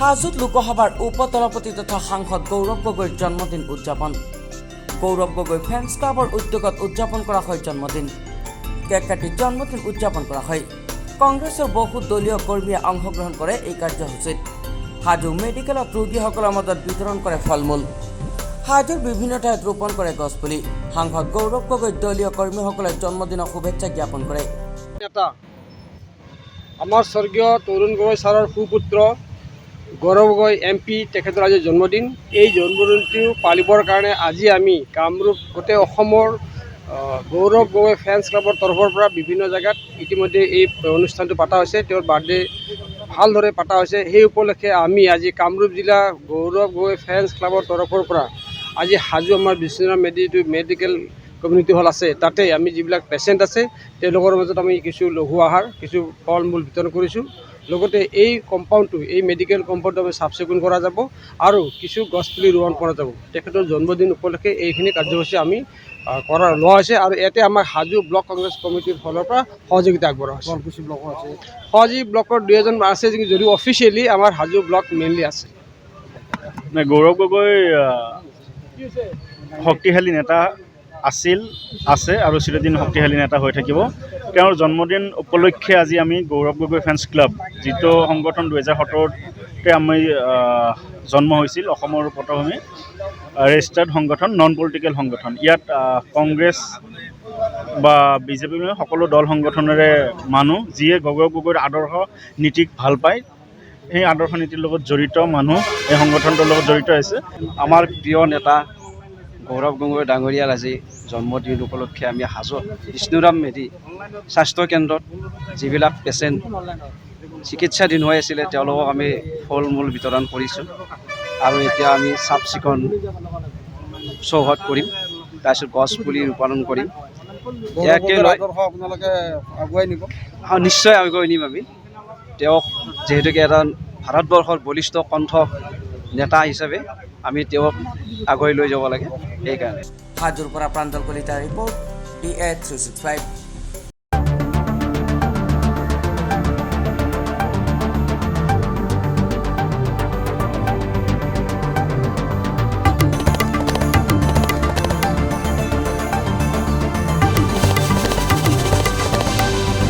হাজোত লোকসভাৰ উপসভাপতি তথা সাংসদ গৌৰৱ গগৈৰ জন্মদিন উদযাপন। গৌৰৱ গগৈ ফেন্স ক্লাবৰ উদ্যোগত উদযাপন কৰা হয় জন্মদিন। কেক কাটি জন্মদিন উদযাপন কৰা হয়। কংগ্ৰেছৰ বহু দলীয় কৰ্মীয়ে অংশগ্ৰহণ কৰে এই কাৰ্যসূচীত। হাজো মেডিকেলত ৰোগীসকলৰ মাজত বিতৰণ কৰে ফল-মূল। হাজোৰ বিভিন্ন ঠাইত ৰোপণ কৰে গছপুলি। সাংসদ গৌৰৱ গগৈ দলীয় কৰ্মীসকলে জন্মদিনৰ শুভেচ্ছা জ্ঞাপন কৰে। আমাৰ স্বৰ্গীয় তৰুণ গগৈ ছাৰৰ সুপুত্ৰ গৌৰৱ গগৈ MP তেখেতৰ আজি জন্মদিন। এই জন্মদিনটো পালিবৰ কাৰণে আজি আমি কামৰূপ গোটেই অসমৰ গৌৰৱ গগৈ ফেন্স ক্লাবৰ তৰফৰ পৰা বিভিন্ন জেগাত ইতিমধ্যে এই অনুষ্ঠানটো পতা হৈছে। তেওঁৰ বাৰ্থডে ভালদৰে পতা হৈছে। সেই উপলক্ষে আমি আজি কামৰূপ জিলা গৌৰৱ গগৈ ফেন্স ক্লাবৰ তৰফৰ পৰা আজি হাজো আমাৰ বিশ্বনাথ মেডিকেল কমিউনিটি হল আছে, তাতে আমি যিবিলাক পেচেণ্ট আছে তেওঁলোকৰ মাজত আমি কিছু লঘু আহাৰ, কিছু ফল মূল বিতৰণ কৰিছোঁ। লগতে এই কম্পাউণ্ডটো, এই মেডিকেল কম্পাউণ্ডটো আমি চাফ চিকুণ কৰা যাব আৰু কিছু গছপুলি ৰোপণ কৰা যাব। তেখেতৰ জন্মদিন উপলক্ষে এইখিনি কাৰ্যসূচী আমি লোৱা হৈছে আৰু ইয়াতে আমাৰ হাজো ব্লক কংগ্ৰেছ কমিটিৰ ফালৰ পৰা সহযোগিতা আগবঢ়োৱা হৈছে। সহযোগী ব্লকৰ 2 এজন আছে, যদিও অফিচিয়েলি আমাৰ হাজো ব্লক মেইনলি আছে। গৌৰৱ গগৈ শক্তিশালী নেতা আছে আৰু চিৰদিন শক্তিশালী নেতা হৈ থাকিব। তেওঁৰ জন্মদিন উপলক্ষে আজি আমি গৌৰৱ গগৈ ফেন্স ক্লাব, যিটো সংগঠন 2017তে আমি জন্ম হৈছিল, অসমৰ পটভূমি ৰেজিষ্টাৰ্ড সংগঠন, নন পলিটিকেল সংগঠন। ইয়াত কংগ্ৰেছ বা BJP সকলো দল সংগঠনেৰে মানুহ, যিয়ে গৌৰৱ গগৈৰ আদৰ্শ নীতিক ভাল পায়, সেই আদৰ্শ নীতিৰ লগত জড়িত মানুহ এই সংগঠনটোৰ লগত জড়িত আছে। আমাৰ প্ৰিয় নেতা গৌৰৱ গগৈ ডাঙৰীয়াৰ আজি জন্মদিন উপলক্ষে আমি হাজোত বিষ্ণুৰাম মেধি স্বাস্থ্য কেন্দ্ৰত যিবিলাক পেচেণ্ট চিকিৎসাধীন হৈ আছিলে তেওঁলোকক আমি ফল মূল বিতৰণ কৰিছোঁ আৰু এতিয়া আমি চাফ চিকুণ চৌহদ কৰিম, তাৰপিছত গছ পুলি ৰোপণ কৰিম। ইয়াকে লৈ আপোনালোকে আগুৱাই নিব? নিশ্চয় আগুৱাই নিম আমি। তেওঁক যিহেতুকে এজন ভাৰতবৰ্ষৰ বলিষ্ঠ কণ্ঠ নেতা হিচাপে আমি তেওঁক আগুৱাই লৈ যাব লাগে। সেইকাৰণে হাজোৰ পৰা প্ৰাঞ্জল কলিতাৰ ৰিপৰ্ট, DA365।